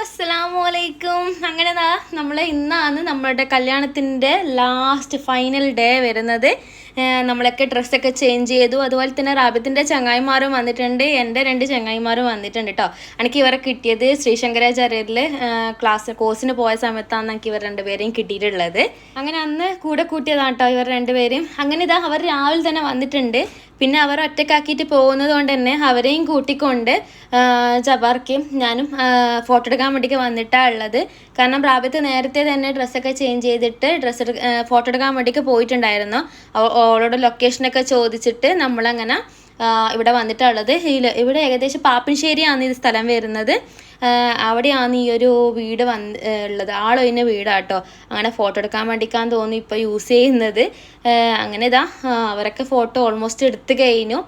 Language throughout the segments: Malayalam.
അസ്സലാമലൈക്കും. അങ്ങനെ ഇന്നാണ് നമ്മളുടെ കല്യാണത്തിൻ്റെ ലാസ്റ്റ് ഫൈനൽ ഡേ വരുന്നത്. നമ്മളൊക്കെ ഡ്രസ്സൊക്കെ ചേഞ്ച് ചെയ്തു. അതുപോലെ തന്നെ റാബിത്തിൻ്റെ ചങ്ങായിമാരും വന്നിട്ടുണ്ട്, എൻ്റെ 2 ചങ്ങായിമാരും വന്നിട്ടുണ്ട് കേട്ടോ. എനിക്ക് ഇവരെ കിട്ടിയത് ശ്രീശങ്കരാചാര്യരിൽ കോഴ്സിന് പോയ സമയത്താണ് എനിക്ക് ഇവർ 2 പേരെയും കിട്ടിയിട്ടുള്ളത്. അങ്ങനെ അന്ന് കൂടെ കൂട്ടിയതാണ് കേട്ടോ ഇവർ 2 പേരെയും. അങ്ങനെ അവർ രാവിലെ തന്നെ വന്നിട്ടുണ്ട്. പിന്നെ അവർ ഒറ്റക്കാക്കിയിട്ട് പോകുന്നത് കൊണ്ട് തന്നെ അവരെയും കൂട്ടിക്കൊണ്ട് ജബാർക്കും ഞാനും ഫോട്ടോ എടുക്കാൻ വേണ്ടിയിട്ട് വന്നിട്ടാണ് ഉള്ളത്. കാരണം റാബിത്ത് നേരത്തെ തന്നെ ഡ്രസ്സൊക്കെ ചേഞ്ച് ചെയ്തിട്ട് ഫോട്ടോ എടുക്കാൻ വേണ്ടിയിട്ട് പോയിട്ടുണ്ടായിരുന്നു. അവളോട് ലൊക്കേഷനൊക്കെ ചോദിച്ചിട്ട് നമ്മളങ്ങനെ ഇവിടെ വന്നിട്ടുള്ളത്. ഇവിടെ ഏകദേശം പാപ്പിൻശ്ശേരിയാണ് ഇത് സ്ഥലം വരുന്നത്. അവിടെയാണ് ഈ ഒരു വീട് ഉള്ളത്. ആളൊഴിഞ്ഞ വീടാട്ടോ. അങ്ങനെ ഫോട്ടോ എടുക്കാൻ വേണ്ടിക്കാൻ തോന്നി ഇപ്പോൾ യൂസ് ചെയ്യുന്നത്. അങ്ങനെ അവരൊക്കെ ഫോട്ടോ ഓൾമോസ്റ്റ് എടുത്ത് കഴിഞ്ഞു.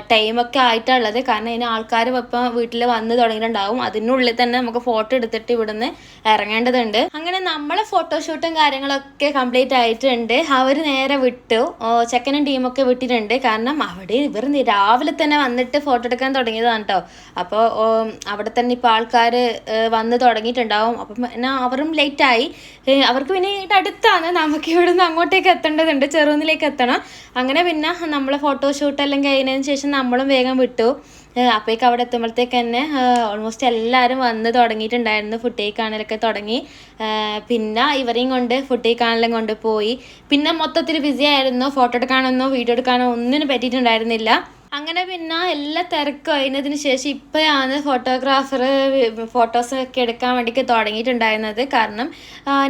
ടൈമൊക്കെ ആയിട്ടുള്ളത്. കാരണം ഇതിന് ആൾക്കാർ ഇപ്പം വീട്ടിൽ വന്ന് തുടങ്ങിയിട്ടുണ്ടാവും. അതിനുള്ളിൽ തന്നെ നമുക്ക് ഫോട്ടോ എടുത്തിട്ട് ഇവിടുന്ന് ഇറങ്ങേണ്ടതുണ്ട്. അങ്ങനെ നമ്മളെ ഫോട്ടോഷൂട്ടും കാര്യങ്ങളൊക്കെ കംപ്ലീറ്റ് ആയിട്ടുണ്ട്. അവർ നേരെ വിട്ടു. ചെക്കനും ടീമൊക്കെ വിട്ടിട്ടുണ്ട്. കാരണം ഇവർ രാവിലെ തന്നെ വന്നിട്ട് ഫോട്ടോ എടുക്കാൻ തുടങ്ങിയതാണ് കേട്ടോ. അപ്പോൾ അവിടെ തന്നെ ഇപ്പോൾ ആൾക്കാർ വന്ന് തുടങ്ങിയിട്ടുണ്ടാവും. അപ്പം പിന്നെ അവരും ലേറ്റായി. അവർക്ക് പിന്നെ അടുത്താണ്, നമുക്ക് ഇവിടുന്ന് അങ്ങോട്ടേക്ക് എത്തേണ്ടതുണ്ട്, ചെറുന്നിലേക്ക് എത്തണം. അങ്ങനെ പിന്നെ നമ്മളെ ഫോട്ടോഷൂട്ടെല്ലാം കഴിഞ്ഞതിന് ശേഷം നമ്മളും വേഗം വിട്ടു. അപ്പോഴേക്ക് അവിടെ എത്തുമ്പോഴത്തേക്ക് തന്നെ ഓൾമോസ്റ്റ് എല്ലാവരും വന്ന് തുടങ്ങിയിട്ടുണ്ടായിരുന്നു. ഫുഡ് കഴിക്കാനൊക്കെ തുടങ്ങി. പിന്നെ ഇവരെയും കൊണ്ട് ഫുഡ് കഴിക്കാനെല്ലാം കൊണ്ടുപോയി. പിന്നെ മൊത്തത്തിൽ ബിസി ആയിരുന്നു. ഫോട്ടോ എടുക്കാനൊന്നോ വീഡിയോ എടുക്കാനോ ഒന്നിനും പറ്റിയിട്ടുണ്ടായിരുന്നില്ല. അങ്ങനെ പിന്നെ എല്ലാ തിരക്കും അതിനതിന് ശേഷം ഇപ്പോഴാണ് ഫോട്ടോഗ്രാഫർ ഫോട്ടോസൊക്കെ എടുക്കാൻ വേണ്ടിയിട്ട് തുടങ്ങിയിട്ടുണ്ടായിരുന്നത്. കാരണം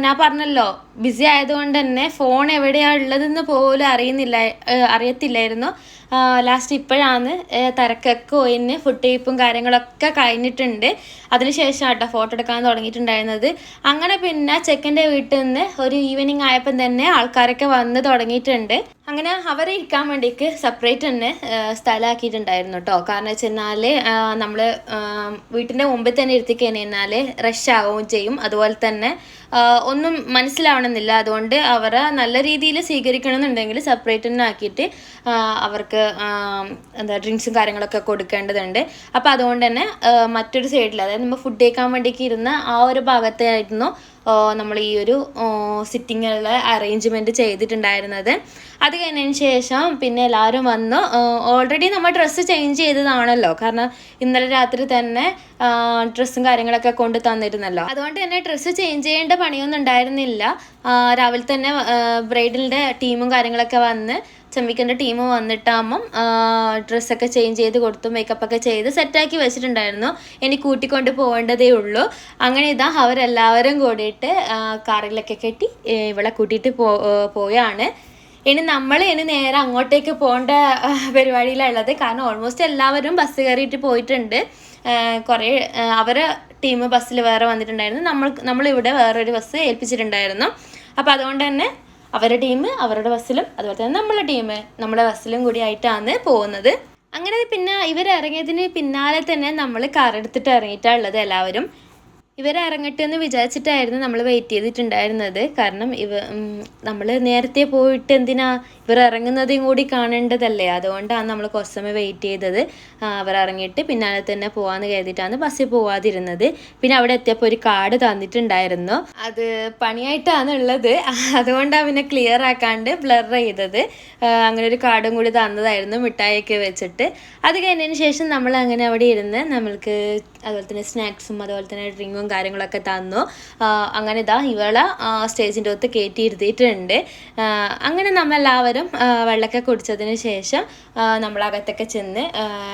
ഞാൻ പറഞ്ഞല്ലോ, ബിസി ആയതുകൊണ്ട് തന്നെ ഫോൺ എവിടെയാണ് ഉള്ളതെന്ന് പോലും അറിയത്തില്ലായിരുന്നു. ലാസ്റ്റ് ഇപ്പോഴാണ് തിരക്കൊക്കെ ഒഴിഞ്ഞ് ഫുഡ് ടൈപ്പും കാര്യങ്ങളൊക്കെ കഴിഞ്ഞിട്ടുണ്ട്. അതിനുശേഷം കേട്ടോ ഫോട്ടോ എടുക്കാൻ തുടങ്ങിയിട്ടുണ്ടായിരുന്നത്. അങ്ങനെ പിന്നെ ചെക്കൻ്റെ വീട്ടിൽ നിന്ന് ഒരു ഈവനിങ് ആയപ്പം തന്നെ ആൾക്കാരൊക്കെ വന്ന് തുടങ്ങിയിട്ടുണ്ട്. അങ്ങനെ അവരെ ഇരിക്കാൻ വേണ്ടിയിട്ട് സെപ്പറേറ്റ് തന്നെ സ്ഥലമാക്കിയിട്ടുണ്ടായിരുന്നു കേട്ടോ. കാരണം വെച്ച് കഴിഞ്ഞാൽ നമ്മൾ വീട്ടിൻ്റെ മുമ്പിൽ തന്നെ ഇരുത്തി കഴിഞ്ഞാൽ റഷ് ആവുകയും ചെയ്യും. അതുപോലെ തന്നെ ഒന്നും മനസ്സിലാവണമെന്നില്ല. അതുകൊണ്ട് അവരെ നല്ല രീതിയിൽ സ്വീകരിക്കണമെന്നുണ്ടെങ്കിൽ സെപ്പറേറ്റ് തന്നെ ആക്കിയിട്ട് അവർക്ക് ഡ്രിങ്ക്സും കാര്യങ്ങളൊക്കെ കൊടുക്കേണ്ടതുണ്ട്. അപ്പോൾ അതുകൊണ്ട് തന്നെ മറ്റൊരു സൈഡിൽ, അതായത് നമ്മൾ ഫുഡ് കഴിക്കാൻ വേണ്ടിയിട്ട് ഇരുന്ന ആ ഒരു ഭാഗത്തായിരുന്നു നമ്മൾ ഈ ഒരു സിറ്റിങ്ങുള്ള അറേഞ്ച്മെൻറ്റ് ചെയ്തിട്ടുണ്ടായിരുന്നത്. അത് കഴിഞ്ഞതിന് ശേഷം പിന്നെ എല്ലാവരും വന്നു. ഓൾറെഡി നമ്മൾ ഡ്രസ്സ് ചേഞ്ച് ചെയ്തതാണല്ലോ. കാരണം ഇന്നലെ രാത്രി തന്നെ ഡ്രസ്സും കാര്യങ്ങളൊക്കെ കൊണ്ട് തന്നിരുന്നല്ലോ. അതുകൊണ്ട് തന്നെ ഡ്രസ്സ് ചേഞ്ച് ചെയ്യേണ്ട പണിയൊന്നും ഉണ്ടായിരുന്നില്ല. രാവിലെ തന്നെ ബ്രൈഡലിൻ്റെ ടീമും കാര്യങ്ങളൊക്കെ വന്ന്, ചെമ്മിക്കൻ്റെ ടീം വന്നിട്ടാകുമ്പം ഡ്രസ്സൊക്കെ ചേഞ്ച് ചെയ്ത് കൊടുത്തു, മേക്കപ്പൊക്കെ ചെയ്ത് സെറ്റാക്കി വെച്ചിട്ടുണ്ടായിരുന്നു. ഇനി കൂട്ടിക്കൊണ്ട് പോകേണ്ടതേ ഉള്ളൂ. അങ്ങനെ അവരെല്ലാവരും കൂടിയിട്ട് കാറിലൊക്കെ കെട്ടി ഇവളെ കൂട്ടിയിട്ട് പോയാണ്. ഇനി നേരെ അങ്ങോട്ടേക്ക് പോകേണ്ട പരിപാടിയിലുള്ളത്. കാരണം ഓൾമോസ്റ്റ് എല്ലാവരും ബസ് കയറിയിട്ട് പോയിട്ടുണ്ട്. കുറേ അവരെ ടീം ബസ്സിൽ വേറെ വന്നിട്ടുണ്ടായിരുന്നു. നമ്മളിവിടെ വേറൊരു ബസ് ഏൽപ്പിച്ചിട്ടുണ്ടായിരുന്നു. അപ്പോൾ അതുകൊണ്ട് തന്നെ അവരുടെ ടീം അവരുടെ ബസ്സിലും അതുപോലെ തന്നെ നമ്മളെ ടീം നമ്മളെ ബസ്സിലും കൂടി ആയിട്ടാണ് പോകുന്നത്. അങ്ങനെ പിന്നെ ഇവരിറങ്ങിയതിന് പിന്നാലെ തന്നെ നമ്മൾ കാർ എടുത്തിട്ട് ഇറങ്ങിയിട്ടാണുള്ളത്. എല്ലാവരും ഇവരിറങ്ങട്ടെ എന്ന് വിചാരിച്ചിട്ടായിരുന്നു നമ്മൾ വെയിറ്റ് ചെയ്തിട്ടുണ്ടായിരുന്നത്. കാരണം നമ്മൾ നേരത്തെ പോയിട്ട് എന്തിനാ ഇവർ ഇറങ്ങുന്നതും കൂടി കാണേണ്ടതല്ലേ. അതുകൊണ്ടാണ് നമ്മൾ കുറച്ച് സമയം വെയിറ്റ് ചെയ്തത്. അവർ ഇറങ്ങിയിട്ട് പിന്നാലെ തന്നെ പോകാമെന്ന് കരുതിയിട്ടാണ് ബസ്സിൽ പോവാതിരുന്നത്. പിന്നെ അവിടെ എത്തിയപ്പോൾ ഒരു കാർഡ് തന്നിട്ടുണ്ടായിരുന്നു. അത് പണിയായിട്ടാണ് ഉള്ളത്. അതുകൊണ്ടാണ് പിന്നെ ക്ലിയർ ആക്കാണ്ട് ബ്ലർ ചെയ്തത്. അങ്ങനെ ഒരു കാർഡും കൂടി തന്നതായിരുന്നു, മിഠായിയൊക്കെ വെച്ചിട്ട്. അത് കഴിഞ്ഞതിന് ശേഷം നമ്മൾ അങ്ങനെ അവിടെ ഇരുന്ന് നമ്മൾക്ക് അതുപോലെ തന്നെ സ്നാക്സും അതുപോലെ തന്നെ ഡ്രിങ്കും കാര്യങ്ങളൊക്കെ തന്നു. അങ്ങനെ ഇവളെ സ്റ്റേജിൻ്റെ ഒത്ത് കയറ്റി ഇരുത്തിയിട്ടുണ്ട്. അങ്ങനെ നമ്മളെല്ലാവരും വെള്ളമൊക്കെ കുടിച്ചതിന് ശേഷം നമ്മളകത്തൊക്കെ ചെന്ന്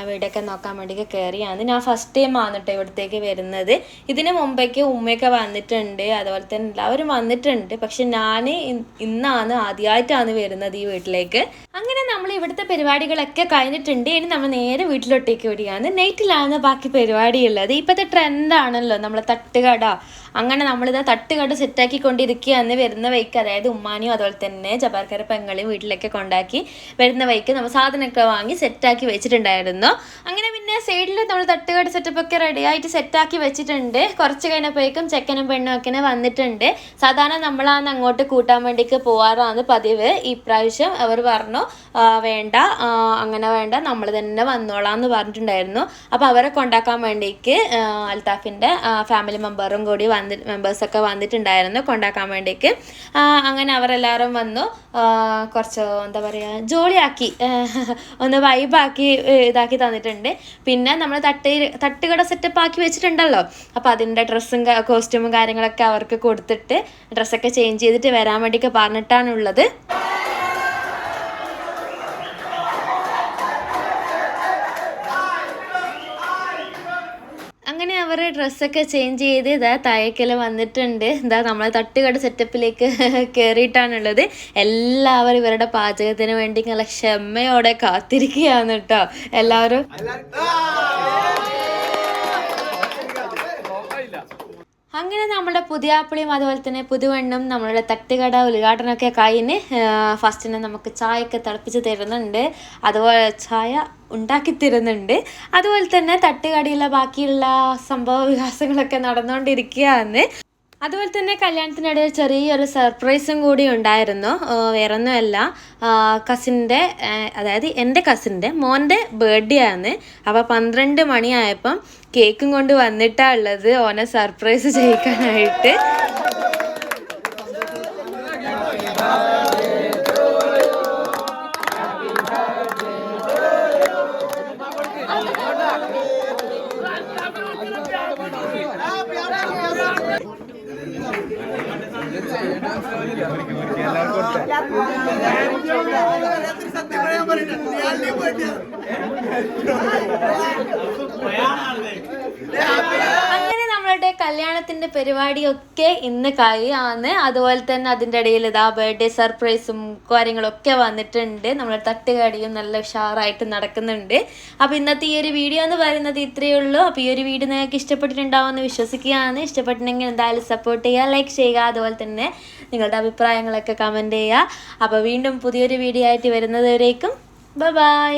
വീടൊക്കെ നോക്കാൻ വേണ്ടിയൊക്കെ കയറിയാണ്. ഞാൻ ഫസ്റ്റ് ടൈം ആണ് കേട്ടോ ഇവിടത്തേക്ക് വരുന്നത്. ഇതിന് മുമ്പേക്ക് ഉമ്മയൊക്കെ വന്നിട്ടുണ്ട്, അതുപോലെ തന്നെ എല്ലാവരും വന്നിട്ടുണ്ട്. പക്ഷെ ഞാൻ ഇന്നാണ് ആദ്യമായിട്ടാണ് വരുന്നത് ഈ വീട്ടിലേക്ക്. അങ്ങനെ നമ്മൾ ഇവിടുത്തെ പരിപാടികളൊക്കെ കഴിഞ്ഞിട്ടുണ്ട്. ഇനി നമ്മൾ നേരെ വീട്ടിലോട്ടേക്ക് വരികയാണ്. നൈറ്റിലാണ് ബാക്കി പരിപാടിയുള്ളത്. ഇപ്പോഴത്തെ ട്രെൻഡാണല്ലോ നമ്മൾ തട്ടുകട. അങ്ങനെ നമ്മളിതാ തട്ടുകട സെറ്റാക്കിക്കൊണ്ടിരിക്കുകയാണ് വരുന്ന വഴിക്ക്. അതായത് ഉമ്മാനെയും അതുപോലെ തന്നെ ജബാർക്കാരെ പെങ്ങളെയും വീട്ടിലൊക്കെ കൊണ്ടാക്കി വരുന്ന വഴിക്ക് നമ്മൾ സാധനമൊക്കെ വാങ്ങി സെറ്റാക്കി വെച്ചിട്ടുണ്ടായിരുന്നു. അങ്ങനെ പിന്നെ സൈഡിൽ നമ്മൾ തട്ടുകട സെറ്റപ്പൊക്കെ റെഡിയായിട്ട് സെറ്റാക്കി വെച്ചിട്ടുണ്ട്. കുറച്ച് കഴിഞ്ഞപ്പോഴേക്കും ചെക്കനും പെണ്ണും ഒക്കെ വന്നിട്ടുണ്ട്. സാധാരണ നമ്മളാണ് അങ്ങോട്ട് കൂട്ടാൻ വേണ്ടിയിട്ട് പോകാറാണ് പതിവ്. ഇപ്രാവശ്യം അവർ പറഞ്ഞു വേണ്ട, അങ്ങനെ വേണ്ട, നമ്മൾ തന്നെ വന്നോളാം എന്ന് പറഞ്ഞിട്ടുണ്ടായിരുന്നു. അപ്പോൾ അവരെ കൊണ്ടാക്കാൻ വേണ്ടിയിട്ട് വേണ്ടിക്ക് അൽത്താഫിൻ്റെ ഫാമിലി മെമ്പേഴ്സൊക്കെ വന്നിട്ടുണ്ടായിരുന്നു കൊണ്ടാക്കാൻ വേണ്ടിക്ക്. അങ്ങനെ അവരെല്ലാവരും വന്നു, കുറച്ച് എന്താ പറയുക ജോളിയാക്കി ഒന്ന് വൈബാക്കി ഇതാക്കി തന്നിട്ടുണ്ട്. പിന്നെ നമ്മൾ തട്ടുകട സെറ്റപ്പ് ആക്കി വെച്ചിട്ടുണ്ടല്ലോ, അപ്പോൾ അതിൻ്റെ ഡ്രസ്സും കോസ്റ്റ്യൂമും കാര്യങ്ങളൊക്കെ അവർക്ക് കൊടുത്തിട്ട് ഡ്രസ്സൊക്കെ ചേഞ്ച് ചെയ്തിട്ട് വരാൻ വേണ്ടിയൊക്കെ പറഞ്ഞിട്ടാണുള്ളത്. അങ്ങനെ അവർ ഡ്രസ്സൊക്കെ ചേഞ്ച് ചെയ്ത് ഇതാ താഴേക്കൽ വന്നിട്ടുണ്ട്. ഇതാ നമ്മളെ തട്ടുകട സെറ്റപ്പിലേക്ക് കയറിയിട്ടാണുള്ളത്. എല്ലാവരും ഇവരുടെ പാചകത്തിന് വേണ്ടി നല്ല ക്ഷമയോടെ കാത്തിരിക്കുകയാണ് കേട്ടോ എല്ലാവരും. അങ്ങനെ നമ്മുടെ പുതിയാപ്പിളിയും അതുപോലെ തന്നെ പുതുവണ്ണും നമ്മളുടെ തട്ടുകട ഉദ്ഘാടനമൊക്കെ കഴിഞ്ഞ് ഫസ്റ്റിനെ നമുക്ക് ചായയൊക്കെ തിളപ്പിച്ച് തരുന്നുണ്ട്, അതുപോലെ ചായ ഉണ്ടാക്കി തരുന്നുണ്ട്. അതുപോലെ തന്നെ തട്ടുകടയിലെ ബാക്കിയുള്ള സംഭവ വികാസങ്ങളൊക്കെ നടന്നുകൊണ്ടിരിക്കുകയാണ്. അതുപോലെ തന്നെ കല്യാണത്തിനിടയിൽ ചെറിയൊരു സർപ്രൈസും കൂടി ഉണ്ടായിരുന്നു. വേറൊന്നുമല്ല, കസിൻ്റെ അതായത് എൻ്റെ കസിൻ്റെ മോൻ്റെ ബർത്ത്ഡേ ആണ്. അപ്പോൾ 12 മണിയായപ്പം കേക്കും കൊണ്ട് വന്നിട്ടാണ് ഉള്ളത് ഓനെ സർപ്രൈസ് ചെയ്യിക്കാനായിട്ട്. അങ്ങനെ നമ്മളുടെ കല്യാണത്തിൻ്റെ പരിപാടിയൊക്കെ ഇന്ന് കഴിയാണ്. അതുപോലെ തന്നെ അതിൻ്റെ ഇടയിൽ ഇതാ ബർത്ത്ഡേ സർപ്രൈസും കാര്യങ്ങളൊക്കെ വന്നിട്ടുണ്ട്. നമ്മുടെ തട്ടുകടിയും നല്ല ഉഷാറായിട്ട് നടക്കുന്നുണ്ട്. അപ്പോൾ ഇന്നത്തെ ഈ ഒരു വീഡിയോ എന്ന് പറയുന്നത് ഇത്രയേ ഉള്ളൂ. അപ്പോൾ ഈ ഒരു വീഡിയോ നിങ്ങൾക്ക് ഇഷ്ടപ്പെട്ടിട്ടുണ്ടാവുമെന്ന് വിശ്വസിക്കുകയാണ്. ഇഷ്ടപ്പെട്ടിട്ടുണ്ടെങ്കിൽ എന്തായാലും സപ്പോർട്ട് ചെയ്യുക, ലൈക്ക് ചെയ്യുക, അതുപോലെ തന്നെ നിങ്ങളുടെ അഭിപ്രായങ്ങളൊക്കെ കമൻറ്റ് ചെയ്യുക. അപ്പോൾ വീണ്ടും പുതിയൊരു വീഡിയോ ആയിട്ട് വരുന്നത് വരേക്കും ബൈ.